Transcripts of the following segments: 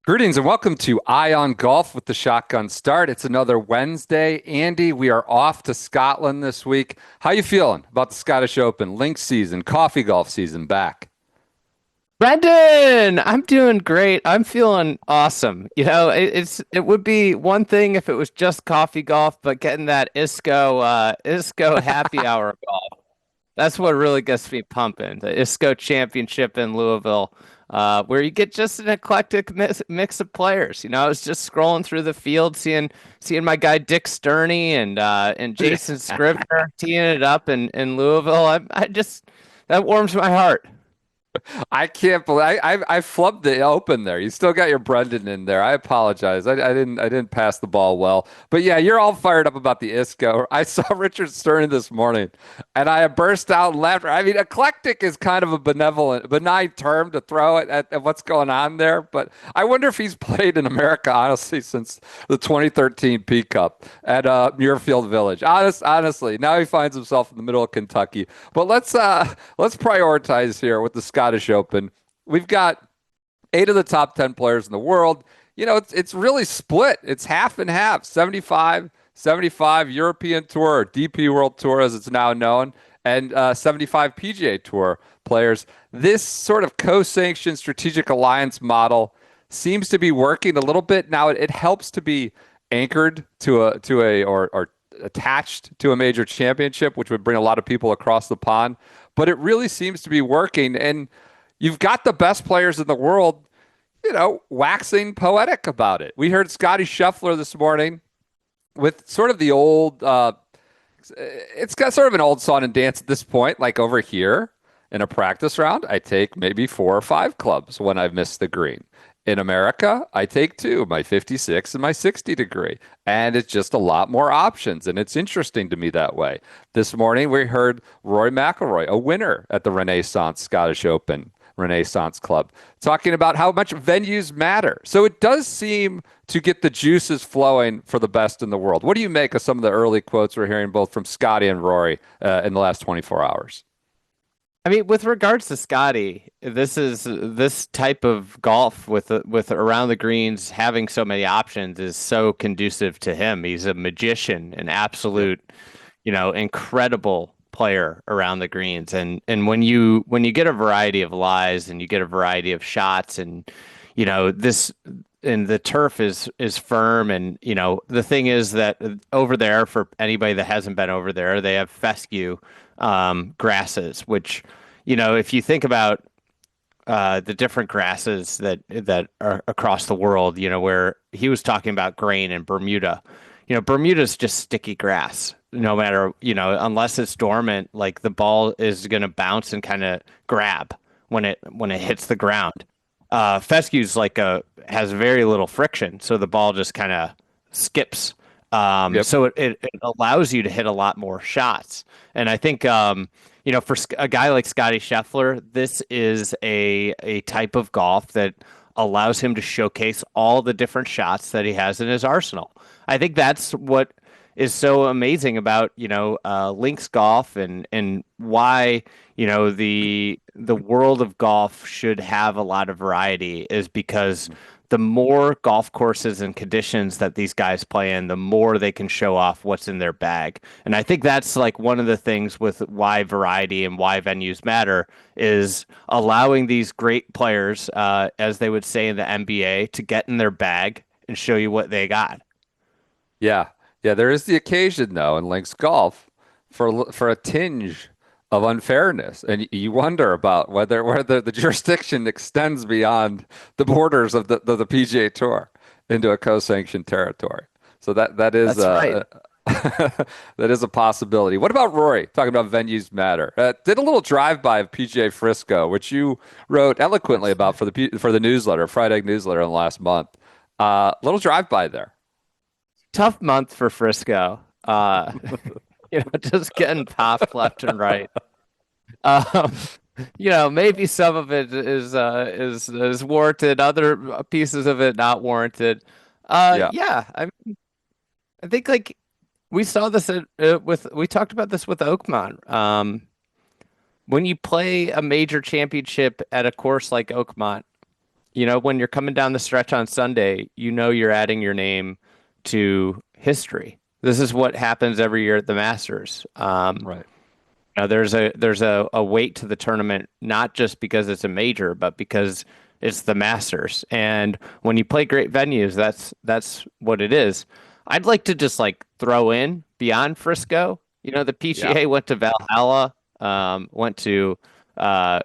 Greetings and welcome to Eye on Golf with the Shotgun Start. It's another Wednesday. Andy, we are off to Scotland this week. How you feeling about the Scottish Open, links season, coffee golf season back? Brendan, I'm doing great. I'm feeling awesome. It would be one thing if it was just coffee golf, but getting that ISCO happy hour golf. That's what really gets me pumping. The ISCO Championship in Louisville, where you get just an eclectic mix of players. I was just scrolling through the field, seeing my guy Dick Sterney and Jason Scrivener teeing it up in Louisville. I just that warms my heart. I can't believe I flubbed the open there. You still got your Brendan in there. I apologize. I didn't pass the ball well. But yeah, you're all fired up about the ISCO. I saw Richard Stern this morning, and I burst out in laughter. I mean, eclectic is kind of a benign term to throw at what's going on there. But I wonder if he's played in America honestly since the 2013 P Cup at Muirfield Village. Honestly, now he finds himself in the middle of Kentucky. But let's prioritize here with the Scottish Open. We've got 8 of the top 10 players in the world. It's really split. It's half and half, 75 European Tour, or DP World Tour as it's now known, and 75 PGA Tour players. This sort of co-sanctioned strategic alliance model seems to be working a little bit. Now it helps to be anchored or attached to a major championship, which would bring a lot of people across the pond. But it really seems to be working. And you've got the best players in the world, waxing poetic about it. We heard Scotty Scheffler this morning with sort of the old, it's got sort of an old song and dance at this point, like over here in a practice round, I take maybe 4 or 5 clubs when I've missed the green. In America, I take 2, my 56 and my 60 degree. And it's just a lot more options. And it's interesting to me that way. This morning, we heard Rory McIlroy, a winner at the Renaissance Scottish Open, Renaissance Club, talking about how much venues matter. So it does seem to get the juices flowing for the best in the world. What do you make of some of the early quotes we're hearing both from Scotty and Rory in the last 24 hours? I mean, with regards to Scotty, this type of golf with around the greens having so many options is so conducive to him. He's a magician, an absolute, incredible player around the greens. And when you get a variety of lies and you get a variety of shots this and the turf is firm the thing is that over there, for anybody that hasn't been over there, they have fescue grasses, which, if you think about the different grasses that are across the world, where he was talking about grain in Bermuda, Bermuda's just sticky grass. No matter, unless it's dormant, like the ball is going to bounce and kind of grab when it hits the ground. Fescue's has very little friction, so the ball just kind of skips. Yep. So it allows you to hit a lot more shots. And I think, for a guy like Scotty Scheffler, this is a type of golf that allows him to showcase all the different shots that he has in his arsenal. I think that's what is so amazing about, links golf and why, the world of golf should have a lot of variety is because the more golf courses and conditions that these guys play in, the more they can show off what's in their bag. And I think that's like one of the things with why variety and why venues matter is allowing these great players, as they would say in the NBA, to get in their bag and show you what they got. Yeah. Yeah, there is the occasion though in links golf for a tinge of unfairness, and you wonder about whether the jurisdiction extends beyond the borders of the PGA Tour into a co-sanctioned territory. So that is That's right. that is a possibility. What about Rory? Talking about venues matter. Did a little drive-by of PGA Frisco, which you wrote eloquently about for the newsletter, Friday newsletter in the last month. Little drive-by there. Tough month for Frisco. Just getting popped left and right. Um, maybe some of it is warranted, other pieces of it not warranted. Yeah. Yeah, I think like we saw this we talked about this with Oakmont. When you play a major championship at a course like Oakmont, when you're coming down the stretch on Sunday, you're adding your name to history. This is what happens every year at the Masters. Right. There's a weight to the tournament, not just because it's a major, but because it's the Masters. And when you play great venues, that's what it is. I'd like to just like throw in beyond Frisco. The Yeah. PGA went to Valhalla, went to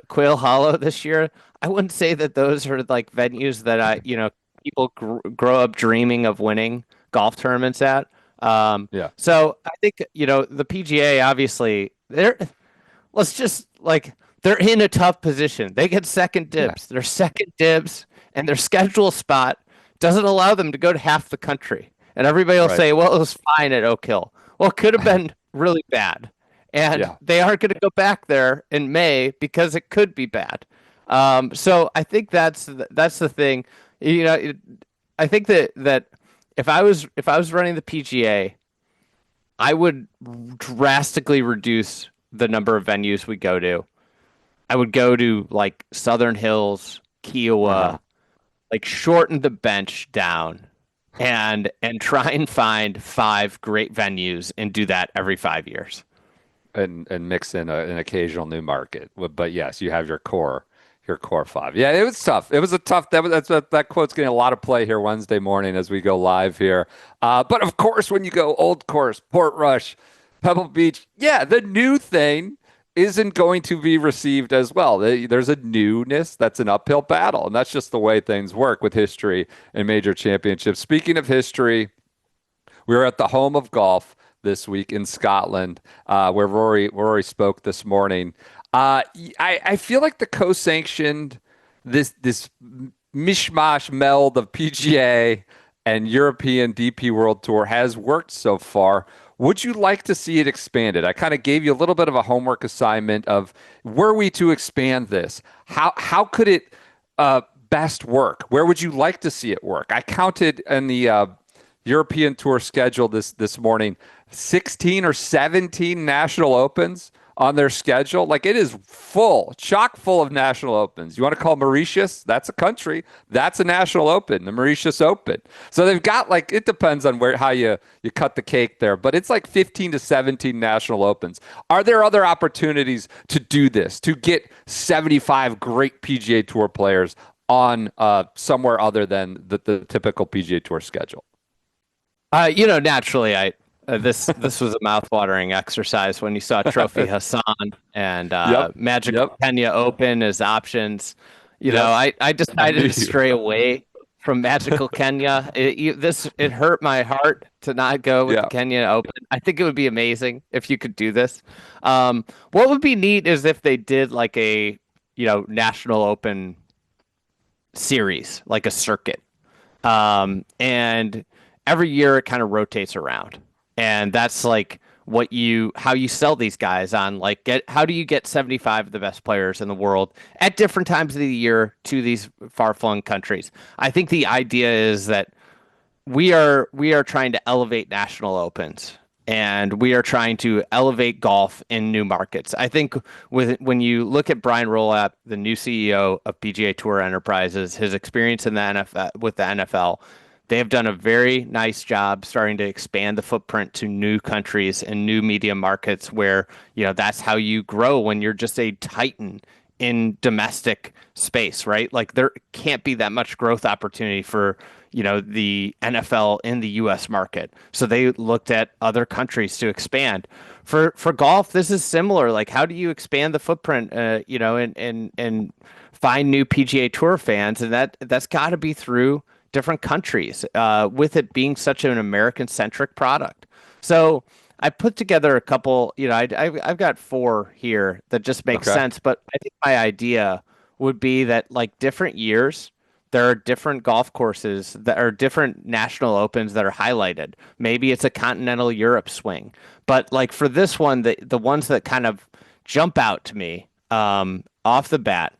Quail Hollow this year. I wouldn't say that those are like venues that people grow up dreaming of winning golf tournaments at. Yeah. So I think, the PGA obviously let's just like they're in a tough position. They get second Yeah. dibs. They're second dibs, and their schedule spot doesn't allow them to go to half the country. And everybody will Right. say, well, it was fine at Oak Hill. Well, it could have been really bad. And Yeah. they aren't going to go back there in May because it could be bad. So I think that's the thing. I think that if I was running the PGA, I would drastically reduce the number of venues we go to. I would go to like Southern Hills, Uh-huh. Kiowa, like shorten the bench down and try and find five great venues and do that every 5 years. And mix in an occasional new market. But yes, you have your core five. Yeah, it was tough. It was a tough. That quote's getting a lot of play here Wednesday morning as we go live here. But of course, when you go Old Course, Portrush, Pebble Beach, yeah, the new thing isn't going to be received as well. There's a newness that's an uphill battle, and that's just the way things work with history and major championships. Speaking of history, we were at the home of golf this week in Scotland, where Rory spoke this morning. I feel like the co-sanctioned this mishmash meld of PGA and European DP World Tour has worked so far. Would you like to see it expanded? I kind of gave you a little bit of a homework assignment of were we to expand this? How could it best work? Where would you like to see it work? I counted in the European Tour schedule this morning, 16 or 17 National Opens on their schedule. Like it is full, chock full of National Opens. You want to call Mauritius? That's a country. That's a National Open, the Mauritius Open. So they've got like it depends on how you cut the cake there, but it's like 15 to 17 National Opens. Are there other opportunities to do this, to get 75 great PGA Tour players on somewhere other than the typical PGA Tour schedule? Naturally, I this was a mouthwatering exercise when you saw Trophy Hassan and Yep. Magical Yep. Kenya Open as options. Yep. I I decided knew to you. stray away from Magical Kenya. It hurt my heart to not go with the Yeah. Kenya Open. I think it would be amazing if you could do this. What would be neat is if they did like a National Open series, like a circuit. And every year it kind of rotates around. And that's like how you sell these guys on like how do you get 75 of the best players in the world at different times of the year to these far-flung countries. I think the idea is that we are trying to elevate national opens and we are trying to elevate golf in new markets. I think when you look at Brian Rolap, the new CEO of PGA Tour Enterprises, his experience in the NFL with the NFL, they have done a very nice job starting to expand the footprint to new countries and new media markets where, that's how you grow when you're just a titan in domestic space, right? Like there can't be that much growth opportunity for, the NFL in the US market. So they looked at other countries to expand. For golf, this is similar. Like how do you expand the footprint and find new PGA Tour fans? And that's got to be through different countries, with it being such an American centric product. So I put together a couple, I've got four here that just make Okay. sense. But I think my idea would be that like different years, there are different golf courses that are different national opens that are highlighted. Maybe it's a continental Europe swing. But like for this one, the ones that kind of jump out to me off the bat,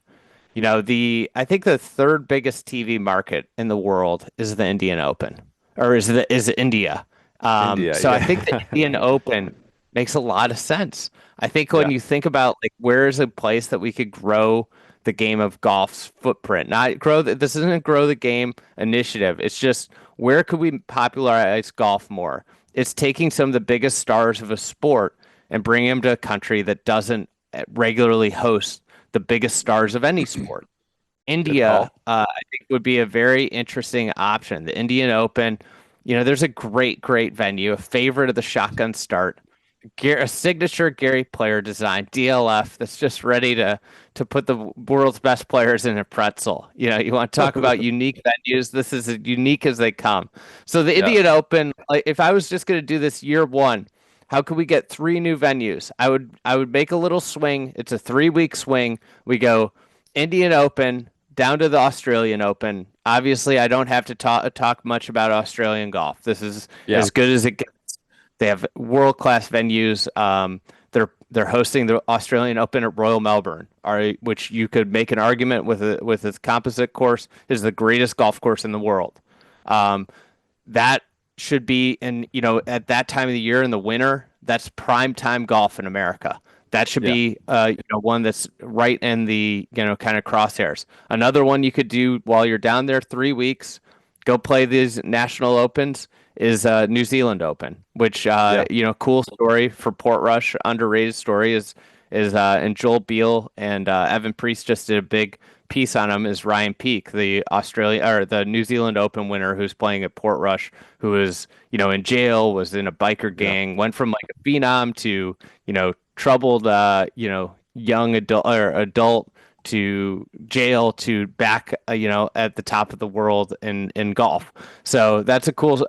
I think the third biggest TV market in the world is the Indian Open, or is India. India. So I think the Yeah. Indian Open makes a lot of sense. I think when Yeah. you think about like where is a place that we could grow the game of golf's footprint. Not grow. This isn't a grow the game initiative. It's just where could we popularize golf more? It's taking some of the biggest stars of a sport and bringing them to a country that doesn't regularly host the biggest stars of any sport. Good India, call. I think would be a very interesting option. The Indian Open, there's a great venue, a favorite of the shotgun start, a signature Gary Player design, DLF, that's just ready to put the world's best players in a pretzel. You want to talk about unique venues. This is as unique as they come. So the Yeah. Indian Open, like if I was just going to do this year one, how could we get three new venues? I would make a little swing. It's a 3 week swing. We go Indian Open down to the Australian Open. Obviously, I don't have to talk much about Australian golf. This is Yeah. as good as it gets. They have world class venues. They're hosting the Australian Open at Royal Melbourne, which you could make an argument with its composite course is the greatest golf course in the world. That should be at that time of the year in the winter. That's prime time golf in America. That should Yeah. be one that's right in the kind of crosshairs. Another one you could do while you're down there 3 weeks, go play these national opens is New Zealand Open, which Yeah. cool story for Portrush. Underrated story is and Joel Beal and Evan Priest just did a big piece on him. Is Ryan Peake, the Australia or the New Zealand Open winner, who's playing at Portrush, who is in jail, was in a biker Yeah. gang, went from like a phenom to troubled young adult to jail to back at the top of the world in golf. So that's a cool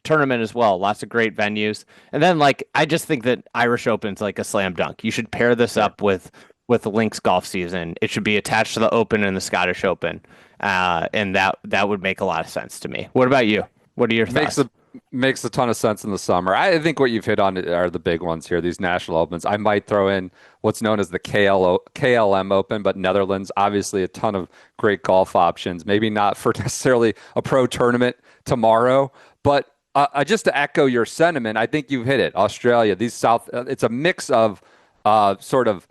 tournament as well. Lots of great venues. And then I just think that Irish Open's like a slam dunk. You should pair this Sure. up with the Links golf season. It should be attached to the Open and the Scottish Open. And that would make a lot of sense to me. What about you? What are your Makes thoughts? a makes a ton of sense in the summer. I think what you've hit on are the big ones here, these national opens. I might throw in what's known as the KLM Open, but Netherlands, obviously a ton of great golf options. Maybe not for necessarily a pro tournament tomorrow, but just to echo your sentiment, I think you've hit it. Australia, it's a mix of sort of,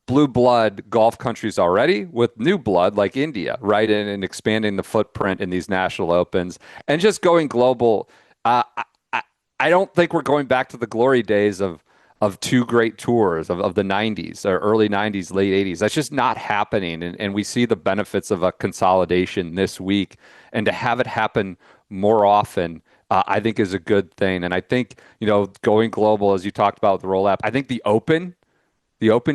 blue blood golf countries already with new blood like India, right? And expanding the footprint in these national opens and just going global. I don't think we're going back to the glory days of two great tours of the 90s or early 90s, late 80s. That's just not happening. And we see the benefits of a consolidation this week. And to have it happen more often, I think is a good thing. And I think, going global, as you talked about with the roll up, I think the Open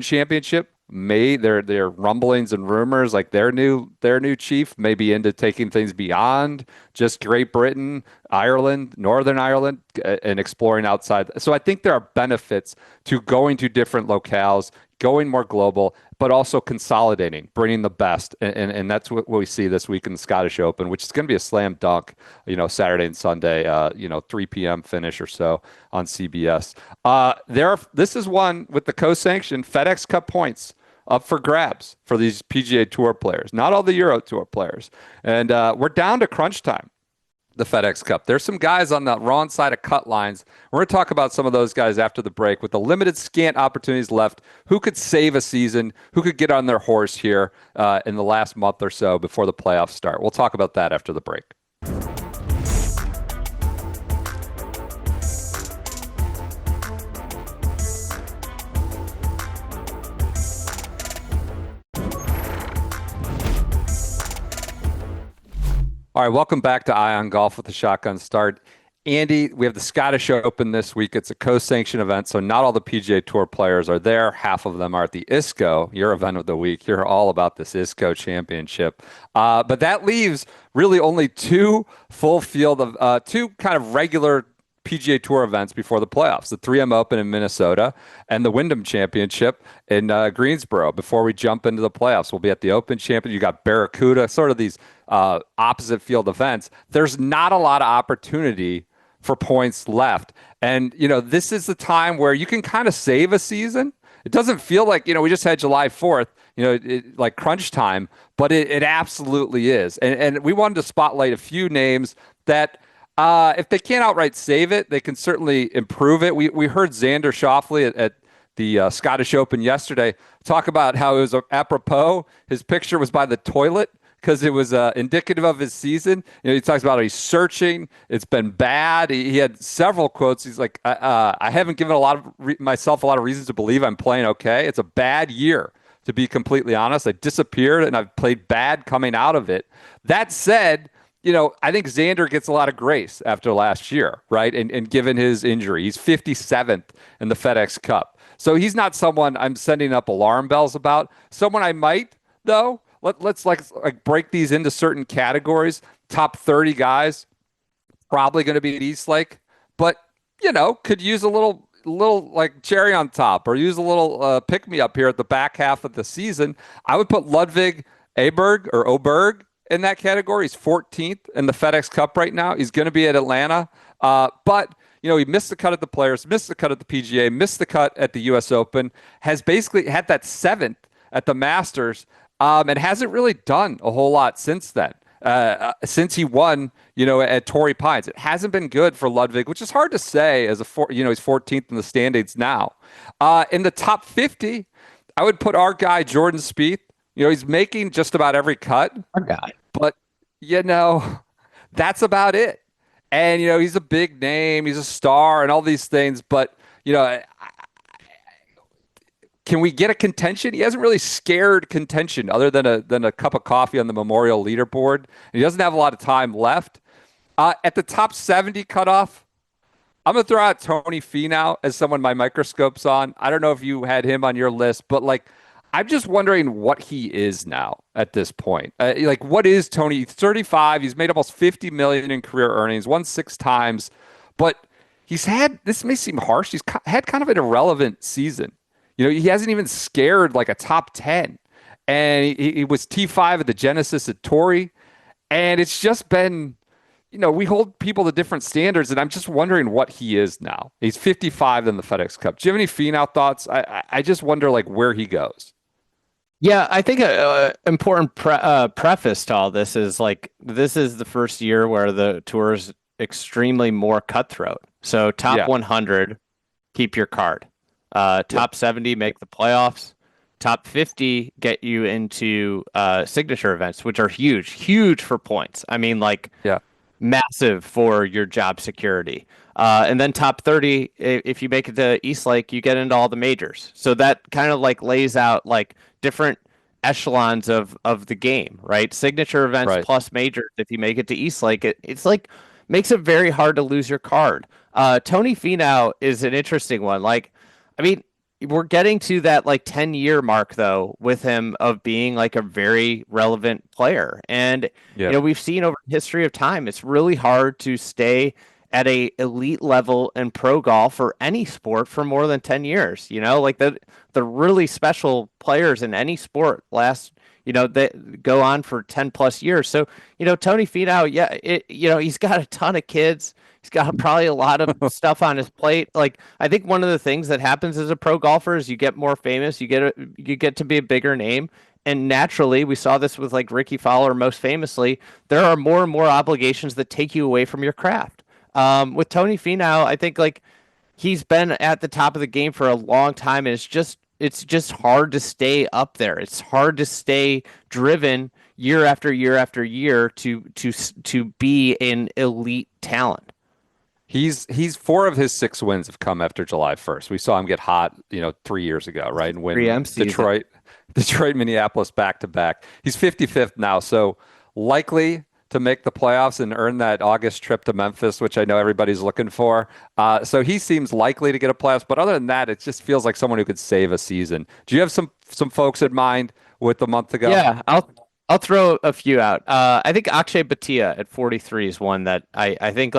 Championship may their rumblings and rumors like their new chief may be into taking things beyond just Great Britain, Ireland, Northern Ireland, and exploring outside. So I think there are benefits to going to different locales, going more global, but also consolidating, bringing the best, and that's what we see this week in the Scottish Open, which is going to be a slam dunk. Saturday and Sunday, 3 p.m. finish or so on CBS. This is one with the co-sanctioned FedEx Cup points up for grabs for these PGA Tour players, not all the Euro Tour players. And we're down to crunch time, the FedEx Cup. There's some guys on the wrong side of cut lines. We're going to talk about some of those guys after the break with the limited scant opportunities left. Who could save a season? Who could get on their horse here in the last month or so before the playoffs start? We'll talk about that after the break. All right, welcome back to Ion Golf with the Shotgun Start. Andy, we have the Scottish Open this week. It's a co-sanctioned event, so not all the PGA Tour players are there. Half of them are at the ISCO, your event of the week. You're all about this ISCO Championship. But that leaves really only two full field of two kind of regular PGA Tour events before the playoffs, the 3M Open in Minnesota and the Wyndham Championship in Greensboro. Before we jump into the playoffs, we'll be at the Open Championship. You got Barracuda, sort of these opposite field events. There's not a lot of opportunity for points left. And, this is the time where you can kind of save a season. It doesn't feel like, we just had July 4th, like crunch time, but it absolutely is. And we wanted to spotlight a few names that if they can't outright save it, they can certainly improve it. We heard Xander Schauffele at the Scottish Open yesterday. Talk about how it was apropos. His picture was by the toilet because it was indicative of his season. He talks about how he's searching. It's been bad. He had several quotes. He's like, I haven't given myself a lot of reasons to believe I'm playing okay. It's a bad year, to be completely honest. I disappeared and I've played bad coming out of it. That said, I think Xander gets a lot of grace after last year, right? And given his injury, he's 57th in the FedEx Cup. So he's not someone I'm sending up alarm bells about. Someone I might, though. Let's like break these into certain categories. Top 30 guys, probably going to be at Eastlake, but could use a little like cherry on top, or use a little pick me up here at the back half of the season. I would put Ludwig Oberg in that category. He's 14th in the FedEx Cup right now. He's going to be at Atlanta, but he missed the cut at the Players, missed the cut at the PGA, missed the cut at the U.S. Open. Has basically had that 7th at the Masters. And hasn't really done a whole lot since then. Since he won, at Torrey Pines, it hasn't been good for Ludwig, which is hard to say as he's 14th in the standings now. In the top 50, I would put our guy Jordan Spieth. He's making just about every cut. Our guy, but that's about it. And he's a big name, he's a star, and all these things. But can we get a contention? He hasn't really scared contention other than a cup of coffee on the Memorial leaderboard. And he doesn't have a lot of time left. At the top 70 cutoff, I'm going to throw out Tony Finau as someone my microscope's on. I don't know if you had him on your list, but I'm just wondering what he is now at this point. What is Tony? He's 35. He's made almost $50 million in career earnings, won 6 times, but he's had, this may seem harsh, he's had kind of an irrelevant season. He hasn't even scared like a top 10. And he was T5 at the Genesis at Torrey. And it's just been, we hold people to different standards. And I'm just wondering what he is now. He's 55 in the FedEx Cup. Do you have any Finau thoughts? I just wonder where he goes. Yeah, I think an important preface to all this is this is the first year where the tour is extremely more cutthroat. So top 100, keep your card. Top 70 make the playoffs. Top 50 get you into signature events, which are huge for points. I mean, massive for your job security. And then top 30, if you make it to Eastlake, you get into all the majors. So that kind of lays out different echelons of the game, right? Signature events plus majors. If you make it to Eastlake, it's makes it very hard to lose your card. Tony Finau is an interesting one. We're getting to that 10-year mark though with him of being a very relevant player. And we've seen over the history of time, it's really hard to stay at a elite level in pro golf or any sport for more than 10 years. The really special players in any sport last, they go on for 10 plus years. So, Tony Finau, he's got a ton of kids. He's got probably a lot of stuff on his plate. I think one of the things that happens as a pro golfer is you get more famous, you get to be a bigger name. And naturally, we saw this with Ricky Fowler most famously, there are more and more obligations that take you away from your craft. With Tony Finau, I think he's been at the top of the game for a long time, and it's just hard to stay up there. It's hard to stay driven year after year after year to be an elite talent. He's 4 of his 6 wins have come after July 1st. We saw him get hot, 3 years ago, right? And win Detroit, Minneapolis back to back. He's 55th now, so likely to make the playoffs and earn that August trip to Memphis, which I know everybody's looking for. So he seems likely to get a playoffs. But other than that, it just feels like someone who could save a season. Do you have some folks in mind with the month to go? Yeah, I'll throw a few out. I think Akshay Bhatia at 43 is one that I think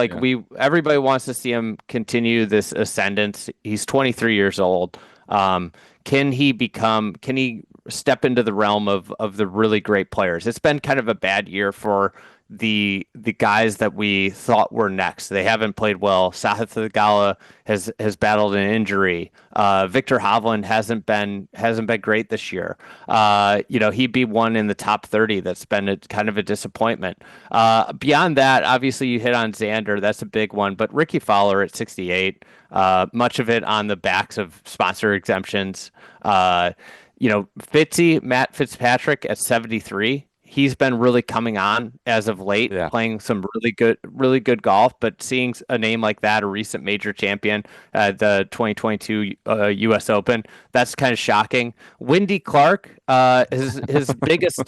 everybody wants to see him continue this ascendance. He's 23 years old. Can he step into the realm of the really great players? It's been kind of a bad year for the guys that we thought were next. They haven't played well. Sahith Theegala has battled an injury. Victor Hovland hasn't been great this year. He'd be one in the top 30 that's been kind of a disappointment. Beyond that, obviously you hit on Xander. That's a big one. But Ricky Fowler at 68, much of it on the backs of sponsor exemptions. Matt Fitzpatrick at 73. He's been really coming on as of late, Yeah. playing some really good golf. But seeing a name like that, a recent major champion at the 2022 U.S. Open, that's kind of shocking. Wendy Clark, his biggest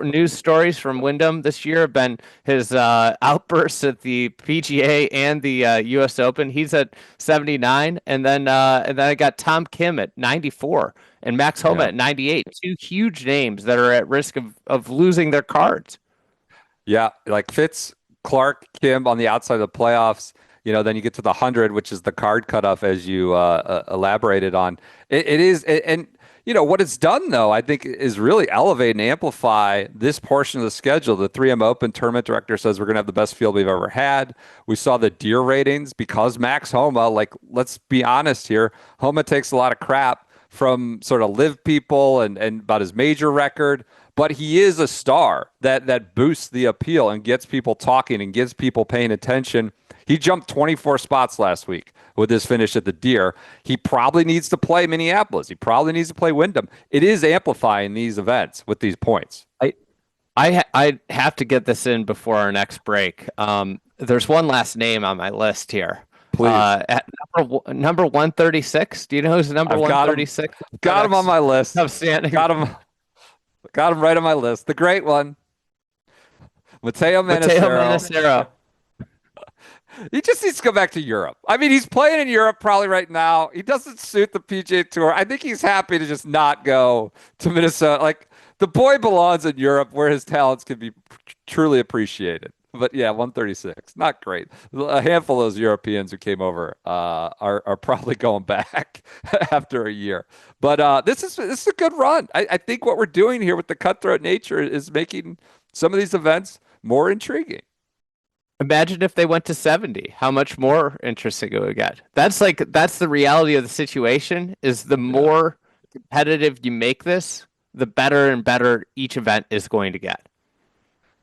news stories from Wyndham this year have been his outbursts at the PGA and the U.S. Open. He's at 79, and then I got Tom Kim at 94. And Max Homa Yeah. at 98, two huge names that are at risk of losing their cards. Yeah, like Fitz, Clark, Kim on the outside of the playoffs. Then you get to the 100, which is the card cutoff, as you elaborated on. It is, and what it's done though, I think, is really elevate and amplify this portion of the schedule. The 3M Open tournament director says we're going to have the best field we've ever had. We saw the Deer ratings because Max Homa. Like, let's be honest here, Homa takes a lot of crap from sort of live people and about his major record, but he is a star that boosts the appeal and gets people talking and gets people paying attention. He jumped 24 spots last week with his finish at the Deer. He probably needs to play Minneapolis. He probably needs to play Wyndham. It is amplifying these events with these points. I have to get this in before our next break. There's one last name on my list here. Please. At number 136. Do you know who's number 136? Got him on my list. Outstanding. Got him right on my list. The great one, Matteo Manassero. He just needs to go back to Europe. I mean, he's playing in Europe probably right now. He doesn't suit the PGA Tour. I think he's happy to just not go to Minnesota. Like, the boy belongs in Europe where his talents can be truly appreciated. But yeah, 136, not great. A handful of those Europeans who came over are probably going back after a year. But this is a good run. I think what we're doing here with the cutthroat nature is making some of these events more intriguing. Imagine if they went to 70, how much more interesting it would get. That's the reality of the situation, is the more competitive you make this, the better and better each event is going to get.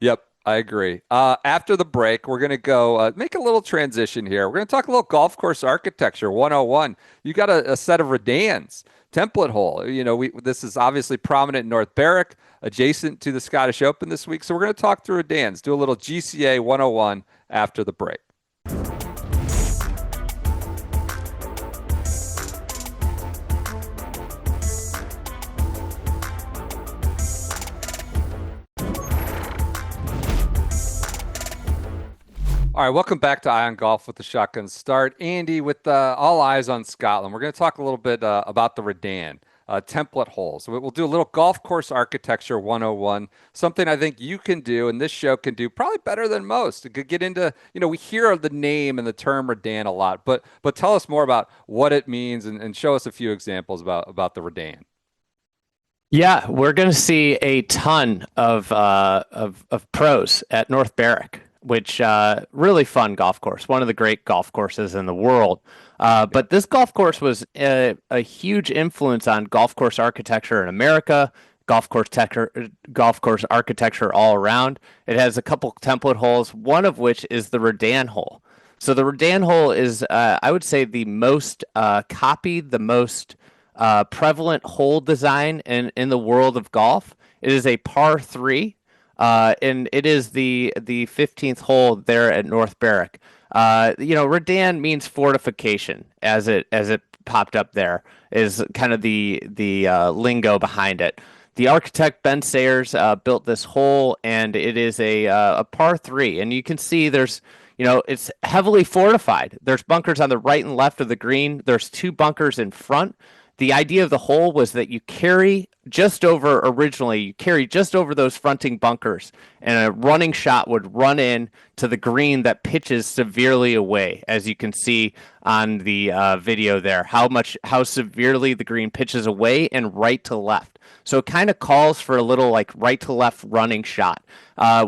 Yep. I agree. After the break, we're going to go make a little transition here. We're going to talk a little golf course architecture 101. You got a set of Redans, template hole. This is obviously prominent in North Berwick, adjacent to the Scottish Open this week. So we're going to talk through Redans, do a little GCA 101 after the break. All right, welcome back to Ion Golf with the Shotgun Start. Andy, with all eyes on Scotland, we're going to talk a little bit about the Redan template holes. We'll do a little golf course architecture 101, something I think you can do and this show can do probably better than most. It could get into, we hear the name and the term Redan a lot, but tell us more about what it means and show us a few examples about the Redan. Yeah, we're going to see a ton of pros at North Berwick, which really fun golf course, one of the great golf courses in the world. But this golf course was a huge influence on golf course architecture in America, golf course architecture all around. It has a couple template holes, one of which is the Redan hole. So the Redan hole is, I would say, the most copied, the most prevalent hole design in the world of golf. It is a par 3. And it is the 15th hole there at North Berwick. Redan means fortification, as it popped up there, is kind of the lingo behind it. The architect Ben Sayers built this hole, and it is a par 3, and you can see it's heavily fortified. There's bunkers on the right and left of the green. There's 2 bunkers in front. The idea of the hole was that you carry just over those fronting bunkers, and a running shot would run in to the green that pitches severely away, as you can see on the video there, how severely the green pitches away and right to left. So it kind of calls for a little like right to left running shot.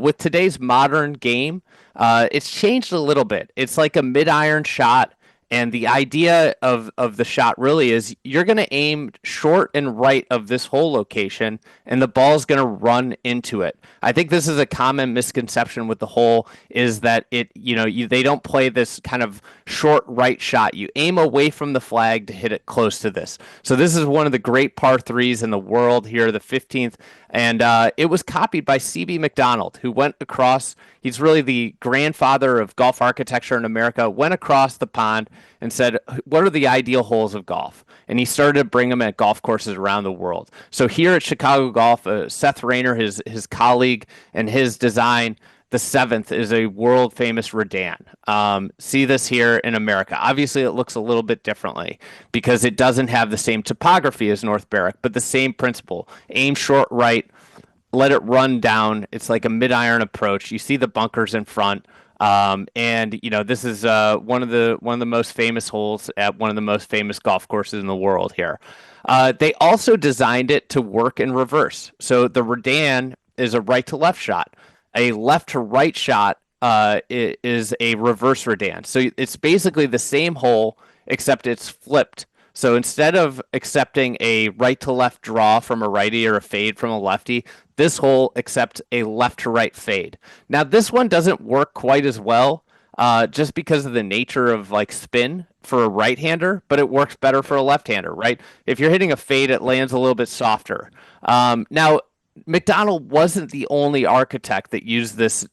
With today's modern game, it's changed a little bit. It's like a mid-iron shot. And the idea of the shot really is you're going to aim short and right of this hole location, and the ball's going to run into it. I think this is a common misconception with the hole is that they don't play this kind of short right shot. You aim away from the flag to hit it close to this. So this is one of the great par threes in the world here, the 15th. And it was copied by C.B. Macdonald, who went across. He's really the grandfather of golf architecture in America, went across the pond and said, what are the ideal holes of golf? And he started to bring them at golf courses around the world. So here at Chicago Golf, Seth Rayner, his colleague, and his design, the seventh is a world famous Redan. See this here in America. Obviously, it looks a little bit differently because it doesn't have the same topography as North Berwick, but the same principle. Aim short right, let it run down. It's like a mid-iron approach. You see the bunkers in front. And this is one of the most famous holes at one of the most famous golf courses in the world here. They also designed it to work in reverse. So the Redan is a right to left shot. A left to right shot is a reverse Redan. So it's basically the same hole except it's flipped. So instead of accepting a right to left draw from a righty or a fade from a lefty, this hole accepts a left to right fade. Now this one doesn't work quite as well, just because of the nature of like spin for a right-hander, but it works better for a left-hander, right? If you're hitting a fade, it lands a little bit softer. Now McDonald wasn't the only architect that used this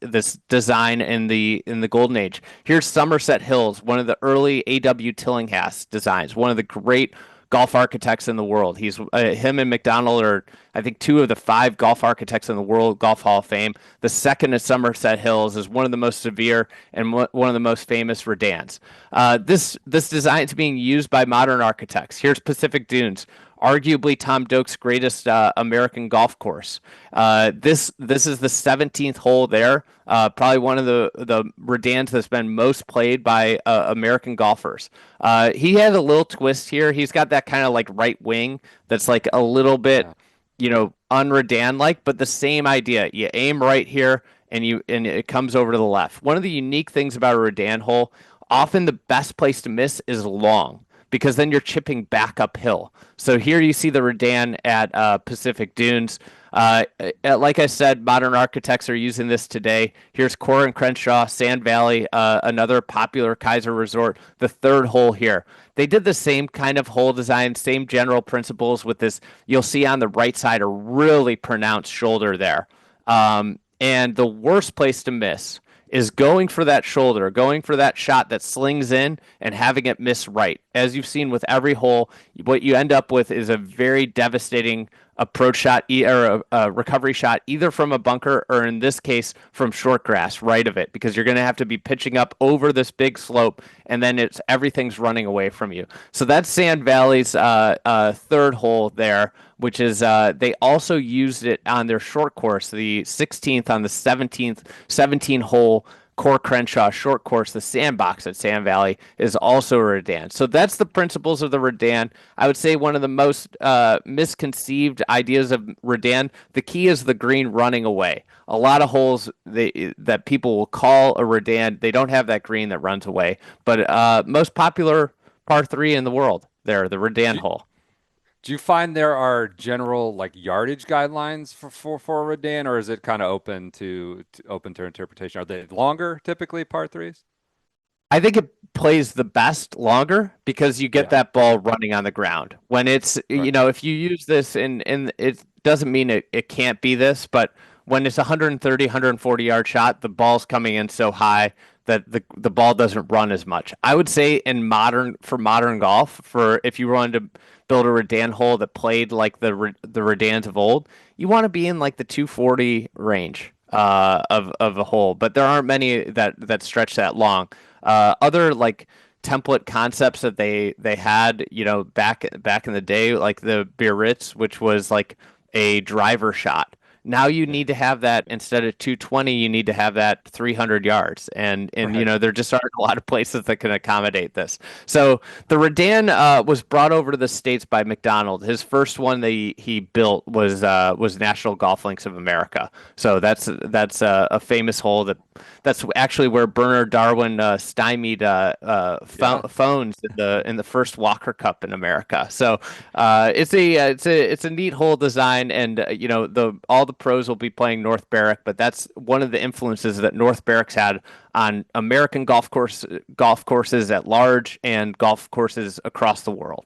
design in the golden age. Here's Somerset Hills, one of the early A.W. Tillinghast designs, one of the great golf architects in the world. He's him and McDonald are, I think, two of the 5 golf architects in the World Golf Hall of Fame. The second at Somerset Hills is one of the most severe and one of the most famous Redans. This design is being used by modern architects. Here's Pacific Dunes, arguably Tom Doak's greatest American golf course. This is the 17th hole there. Probably one of the Redans that's been most played by American golfers. He had a little twist here. He's got that kind of like right wing that's like a little bit, un-Redan like, but the same idea. You aim right here and it comes over to the left. One of the unique things about a Redan hole, often the best place to miss is long, because then you're chipping back uphill. So here you see the Redan at Pacific Dunes. Like I said, modern architects are using this today. Here's Core and Crenshaw, Sand Valley, another popular Kaiser resort, the 3rd hole here. They did the same kind of hole design, same general principles with this. You'll see on the right side a really pronounced shoulder there. And the worst place to miss is going for that shoulder, going for that shot that slings in and having it miss right. As you've seen with every hole, what you end up with is a very devastating approach shot or a recovery shot, either from a bunker or in this case from short grass right of it, because you're going to have to be pitching up over this big slope and then everything's running away from you. So that's Sand Valley's 3rd hole there, which is they also used it on their short course, the 16th on the 17 hole Core Crenshaw short course. The sandbox at Sand Valley is also a Redan. So that's the principles of the Redan. I would say one of the most misconceived ideas of Redan, the key is the green running away. A lot of holes that people will call a Redan, they don't have that green that runs away. But most popular par 3 in the world there, the Redan hole. Do you find there are general like yardage guidelines for Redan, or is it kind of open to interpretation? Are they longer typically par threes? I think it plays the best longer because you get that ball running on the ground. When it's Right. if you use this in it doesn't mean it can't be this, but when it's 130, 140 yard shot, the ball's coming in so high that the ball doesn't run as much. I would say for modern golf, for if you wanted to build a Redan hole that played like the Redans of old, you want to be in like the 240 range of a hole, but there aren't many that stretch that long. Other like template concepts that they had, back in the day, like the Biarritz, which was like a driver shot. Now you need to have that instead of 220, you need to have that 300 yards. And Right. there just aren't a lot of places that can accommodate this. So the Redan was brought over to the States by McDonald. His first one that he built was National Golf Links of America. So that's a famous hole that's actually where Bernard Darwin stymied Yeah. phones in the first Walker Cup in America. So it's a neat hole design, and the all the pros will be playing North Berwick, but that's one of the influences that North Berwick's had on American golf courses at large and golf courses across the world.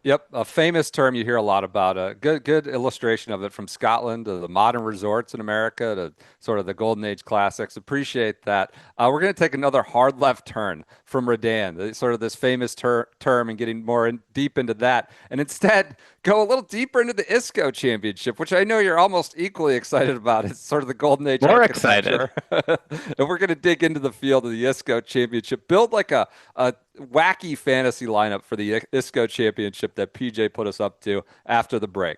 Yep, a famous term you hear a lot about. A good illustration of it from Scotland to the modern resorts in America to sort of the Golden Age classics. Appreciate that. We're going to take another hard left turn from Redan, sort of this famous term, and getting more deep into that, and instead go a little deeper into the ISCO Championship, which I know you're almost equally excited about. It's sort of the Golden Age More excited. architecture, and we're going to dig into the field of the ISCO Championship, build like a wacky fantasy lineup for the ISCO Championship that PJ put us up to after the break.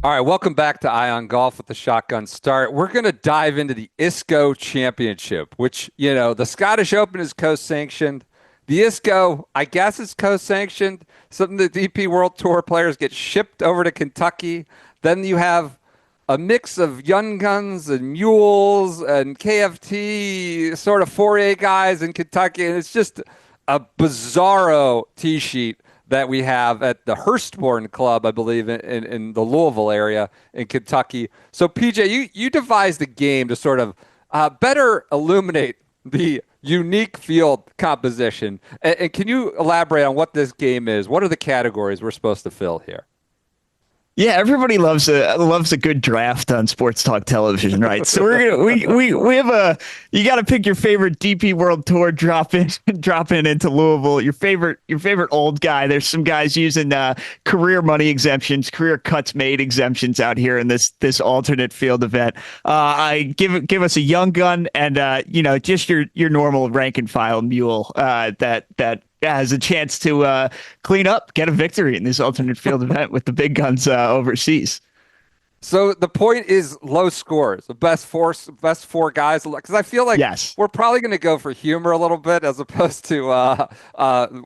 All right, welcome back to Ion Golf with the Shotgun Start. We're going to dive into the ISCO Championship, which, the Scottish Open is co-sanctioned. The ISCO, I guess, is co-sanctioned. Something the DP World Tour players get shipped over to Kentucky. Then you have a mix of Young Guns and Mules and KFT, sort of 4A guys in Kentucky. And it's just a bizarro tee sheet that we have at the Hurstbourne Club, I believe, in the Louisville area in Kentucky. So, PJ, you devised a game to sort of better illuminate the unique field composition. And can you elaborate on what this game is? What are the categories we're supposed to fill here? Yeah, everybody loves a good draft on sports talk television, right? So we have you got to pick your favorite DP World Tour drop in into Louisville. Your favorite old guy. There's some guys using career money exemptions, career cuts made exemptions out here in this alternate field event. I give us a young gun and just your normal rank and file mule that has a chance to clean up, get a victory in this alternate field event with the big guns overseas. So the point is low scores, the best four guys, because I feel like Yes. we're probably going to go for humor a little bit as opposed to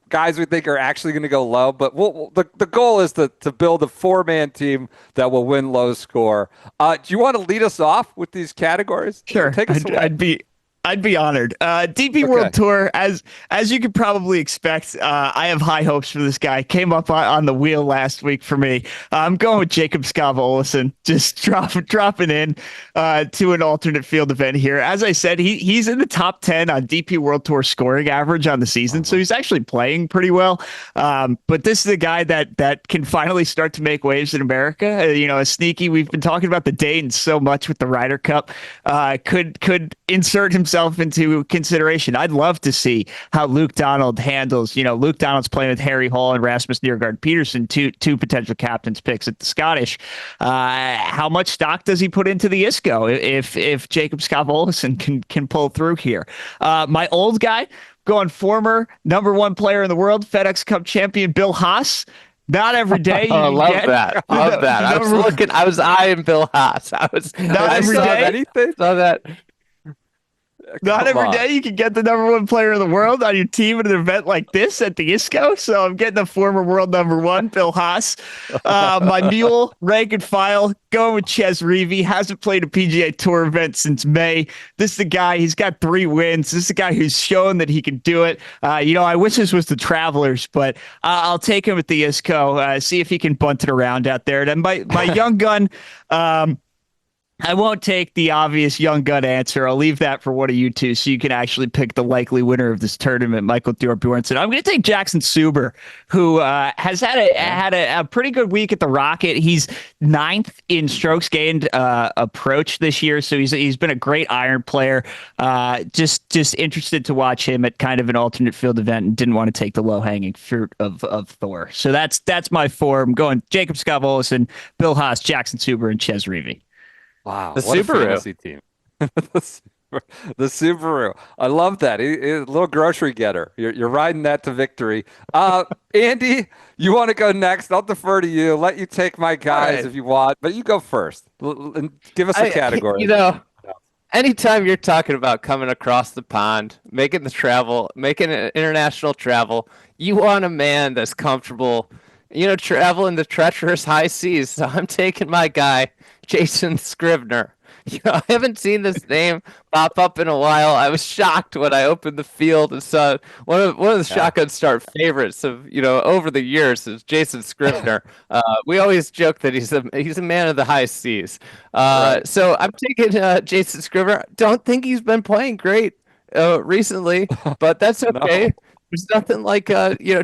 guys we think are actually going to go low. But the goal is to build a four-man team that will win low score. Do you want to lead us off with these categories? Sure. Take us away. I'd be honored. DP World Tour, as you could probably expect, I have high hopes for this guy. Came up on the wheel last week for me. I'm going with Jacob Skov-Olesen, just dropping in to an alternate field event here. As I said, he's in the top 10 on DP World Tour scoring average on the season, so he's actually playing pretty well. But this is a guy that can finally start to make waves in America. A sneaky. We've been talking about the Danes so much with the Ryder Cup. Could insert himself into consideration. I'd love to see how Luke Donald handles. Luke Donald's playing with Harry Hall and Rasmus Nørgaard Peterson, two potential captains picks at the Scottish. How much stock does he put into the ISCO if Jacob Skov-Olesen can pull through here? My old guy, going former number one player in the world, FedEx Cup champion Bill Haas. Not every day. I love that. Love that. I was eyeing Bill Haas. Not every day. Anything? Saw that. Not every day you can get the number one player in the world on your team at an event like this at the ISCO. So I'm getting the former world number one, Bill Haas. My mule, rank and file, going with Ches Reavie. Hasn't played a PGA Tour event since May. This is the guy. He's got 3 wins. This is the guy who's shown that he can do it. I wish this was the Travelers, but I'll take him at the ISCO. See if he can bunt it around out there. And my young gun. I won't take the obvious young gun answer. I'll leave that for one of you two so you can actually pick the likely winner of this tournament, Michael Thorbjornsen. I'm going to take Jackson Suber, who has had a pretty good week at the Rocket. He's 9th in strokes gained approach this year, so he's been a great iron player. Just interested to watch him at kind of an alternate field event and didn't want to take the low-hanging fruit of Thor. So that's my 4. I'm going Jacob Skov-Olesen, Bill Haas, Jackson Suber, and Ches Reavie. Wow, The what a Subaru. fantasy team. The Subaru. I love that. A little grocery getter. You're riding that to victory. Andy, you want to go next? I'll defer to you. Let you take my All guys right. if you want, but you go first. And give us a I, category. you know, anytime you're talking about coming across the pond, making the travel, making an international travel, you want a man that's comfortable, traveling the treacherous high seas. So I'm taking my guy, Jason Scrivener. I haven't seen this name pop up in a while. I was shocked when I opened the field and saw one of the Yeah. shotgun start favorites of over the years is Jason Scrivener. We always joke that he's a man of the high seas. Right. So I'm taking Jason Scrivener. Don't think he's been playing great recently, but that's No. okay. There's nothing like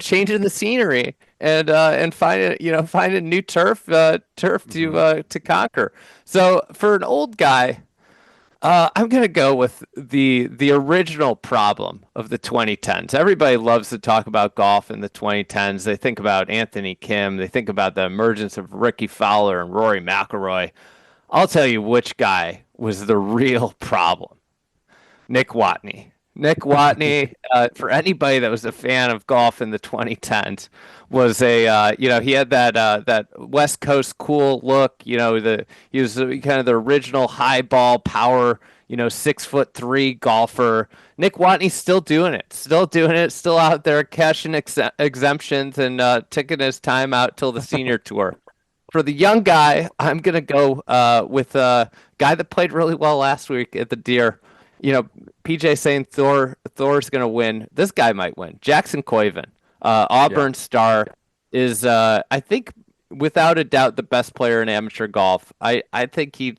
changing the scenery and finding new turf Mhm. to conquer. So for an old guy, I'm gonna go with the original problem of the 2010s. Everybody loves to talk about golf in the 2010s. They think about Anthony Kim. They think about the emergence of Ricky Fowler and Rory McIlroy. I'll tell you which guy was the real problem. Nick Watney. Nick Watney, for anybody that was a fan of golf in the 2010s, was he had that West Coast cool look. He was kind of the original high ball power, 6'3" golfer. Nick Watney's still doing it, still out there cashing exemptions and taking his time out till the senior tour. For the young guy, I'm gonna go with a guy that played really well last week at the Deer. PJ saying Thor's gonna win. This guy might win. Jackson Coiven, Yeah. Auburn star, is I think without a doubt the best player in amateur golf. I think he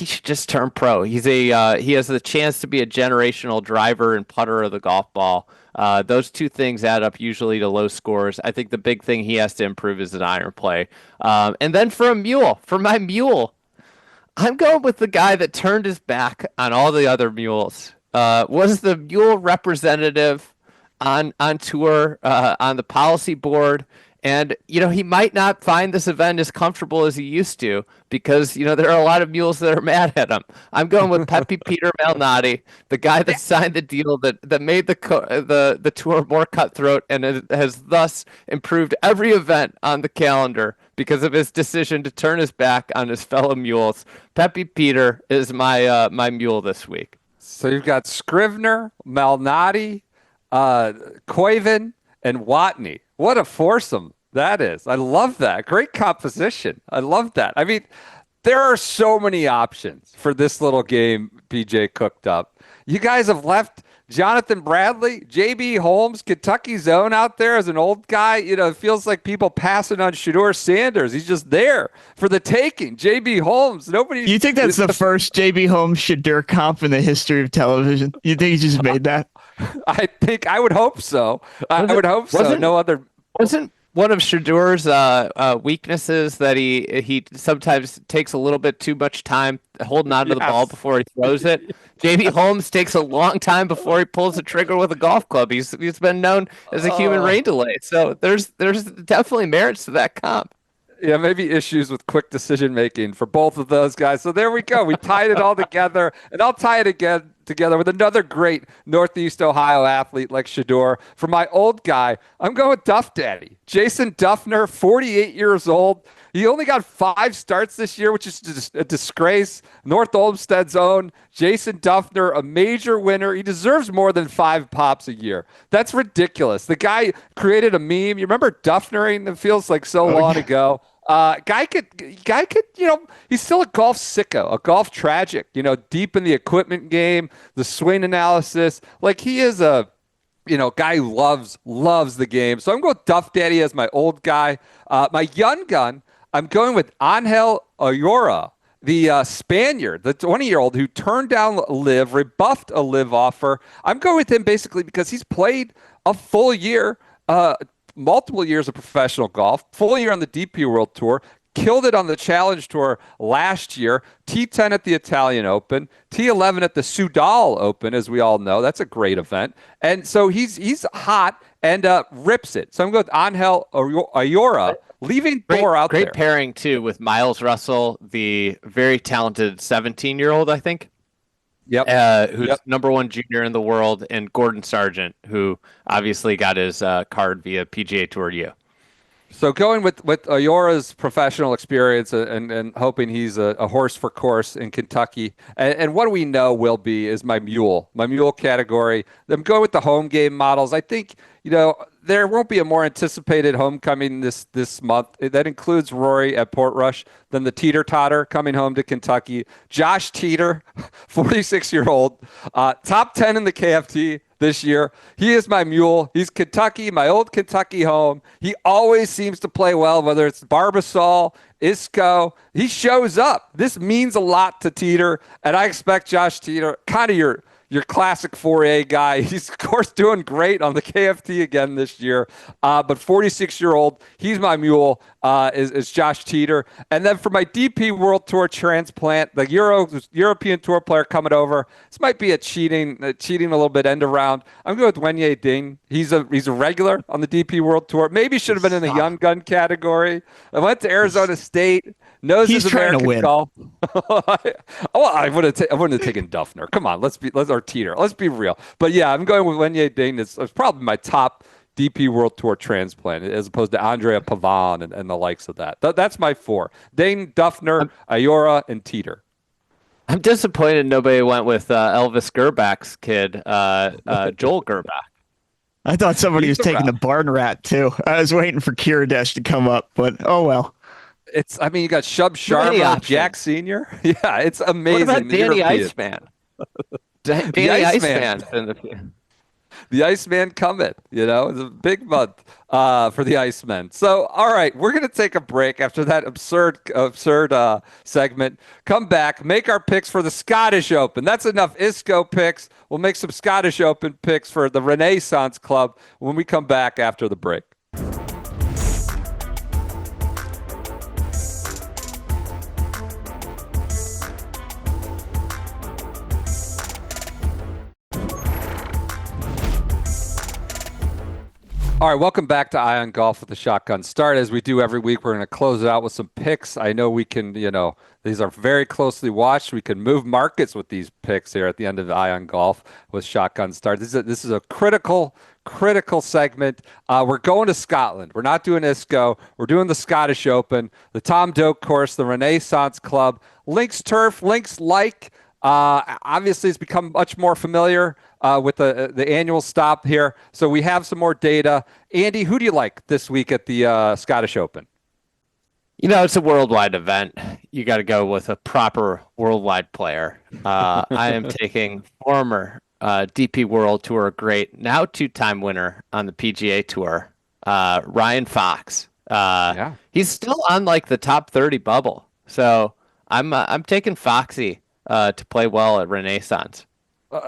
should just turn pro. He has the chance to be a generational driver and putter of the golf ball. Those two things add up usually to low scores. I think the big thing he has to improve is an iron play. And then for my mule, I'm going with the guy that turned his back on all the other mules. Was the mule representative on tour on the policy board, and he might not find this event as comfortable as he used to because there are a lot of mules that are mad at him. I'm going with Pepe Peter Malnati, the guy that signed the deal that made the tour more cutthroat and has thus improved every event on the calendar because of his decision to turn his back on his fellow mules. Pepe Peter is my mule this week. So you've got Scrivener, Malnati, Coiven, and Watney. What a foursome that is. I love that. Great composition. I love that. I mean, there are so many options for this little game BJ cooked up. You guys have left Jonathan Bradley, JB Holmes, Kentucky's own out there as an old guy. It feels like people passing on Shedeur Sanders. He's just there for the taking. JB Holmes, nobody. You think that's the first JB Holmes Shadur comp in the history of television? You think he just made that? I would hope so. I would hope so. No other. Wasn't one of Shadur's weaknesses that he sometimes takes a little bit too much time holding onto the ball before he throws it? JB Holmes takes a long time before he pulls the trigger with a golf club. He's been known as a human rain delay. So there's definitely merits to that comp. Yeah, maybe issues with quick decision making for both of those guys. So there we go. We tied it all together, and I'll tie it again together with another great Northeast Ohio athlete like Shedeur. For my old guy, I'm going with Duff Daddy. Jason Duffner, 48 years old. He only got 5 starts this year, which is just a disgrace. North Olmsted's own Jason Duffner, a major winner. He deserves more than 5 pops a year. That's ridiculous. The guy created a meme. You remember Duffnering? It feels like so long ago. Guy could, he's still a golf sicko, a golf tragic, deep in the equipment game, the swing analysis. Like he is a, guy who loves the game. So I'm going with Duff Daddy as my old guy. My young gun, I'm going with Angel Ayora, the Spaniard, the 20-year-old who turned down Live, rebuffed a Live offer. I'm going with him basically because he's played a full year, multiple years of professional golf, full year on the DP World Tour, killed it on the Challenge Tour last year, T10 at the Italian Open, T11 at the Sudal Open, as we all know. That's a great event. And so he's hot and rips it. So I'm going with Angel Ayora. leaving Thor out great there. pairing too with Miles Russell, the very talented 17-year-old, I think. Yep. Who's number one junior in the world, and Gordon Sargent, who obviously got his card via PGA Tour U. So going with Iora's professional experience and hoping he's a horse for course in Kentucky. And what we know will be is my mule category. I'm going with the home game models. I think, there won't be a more anticipated homecoming this month. That includes Rory at Portrush, then the teeter-totter coming home to Kentucky. Josh Teeter, 46-year-old, top 10 in the KFT this year. He is my mule. He's Kentucky, my old Kentucky home. He always seems to play well, whether it's Barbasol, ISCO. He shows up. This means a lot to Teeter, and I expect Josh Teeter, kind of your classic 4A guy. He's, of course, doing great on the KFT again this year. But 46-year-old, he's my mule, is Josh Teeter. And then for my DP World Tour transplant, the European Tour player coming over, this might be a cheating a little bit end around. I'm going with Wenye Ding. He's a regular on the DP World Tour. Maybe should have been in the young gun category. I went to Arizona State. Knows he's his trying American to win. golf. I wouldn't have taken Duffner. Come on, let's Teeter. Let's be real. But yeah, I'm going with Wenye Ding. It's probably my top DP World Tour transplant, as opposed to Andrea Pavon and the likes of that. That's my four: Ding, Duffner, Iora, and Teeter. I'm disappointed nobody went with Elvis Gerbach's kid, Joel Gerbach. I thought somebody was taking the barn rat too. I was waiting for Kiradesh to come up, but oh well. You got Shub Sharma, Jack Senior. Yeah, it's amazing. What about Danny Iceman? Danny Iceman. The Iceman coming, it's a big month for the Iceman. So, all right, we're going to take a break after that absurd segment. Come back, make our picks for the Scottish Open. That's enough ISCO picks. We'll make some Scottish Open picks for the Renaissance Club when we come back after the break. All right, welcome back to Eye on Golf with the Shotgun Start. As we do every week, we're going to close it out with some picks. I know we can, these are very closely watched. We can move markets with these picks here at the end of Eye on Golf with Shotgun Start. This is a critical segment. We're going to Scotland. We're not doing ISCO. We're doing the Scottish Open, the Tom Doak course, the Renaissance Club, links turf, links like. Obviously, it's become much more familiar with the annual stop here. So we have some more data. Andy, who do you like this week at the Scottish Open? It's a worldwide event. You got to go with a proper worldwide player. I am taking former DP World Tour great, now two-time winner on the PGA Tour, Ryan Fox. He's still on like the top 30 bubble. So I'm taking Foxy to play well at Renaissance.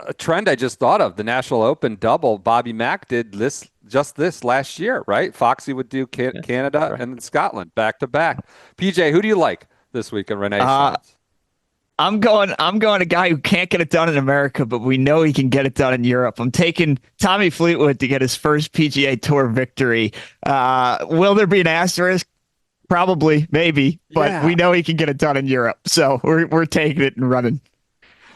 A trend I just thought of, the National Open double. Bobby Mack did this last year, right? Foxy would do Canada and then Scotland back to back. PJ, who do you like this week at Renaissance? I'm going a guy who can't get it done in America, but we know he can get it done in Europe. I'm taking Tommy Fleetwood to get his first PGA Tour victory. Will there be an asterisk? Probably, maybe, but we know he can get it done in Europe. So we're taking it and running.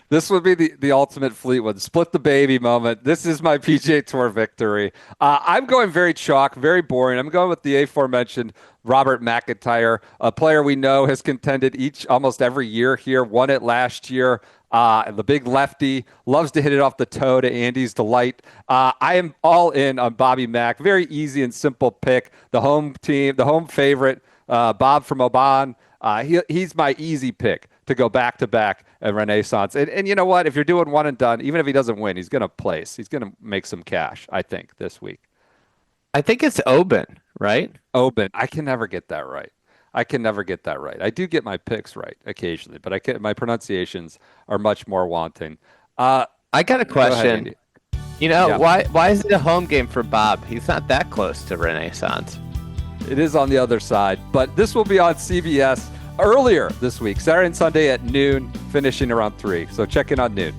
This would be the ultimate Fleetwood split the baby moment. This is my PGA Tour victory. I'm going very chalk, very boring. I'm going with the aforementioned Robert McIntyre, a player we know has contended almost every year here, won it last year. The big lefty, loves to hit it off the toe to Andy's delight. I am all in on Bobby Mack. Very easy and simple pick. The home team, the home favorite, Bob from Oban. He's my easy pick to go back-to-back at Renaissance. And you know what? If you're doing one and done, even if he doesn't win, he's going to place. He's going to make some cash, I think, this week. I think it's Oban, right? Oban. I can never get that right. I do get my picks right occasionally, but my pronunciations are much more wanting. I got a question. Go ahead, why is it a home game for Bob? He's not that close to Renaissance. It is on the other side, but this will be on CBS earlier this week, Saturday and Sunday at noon, finishing around 3. So check in on noon.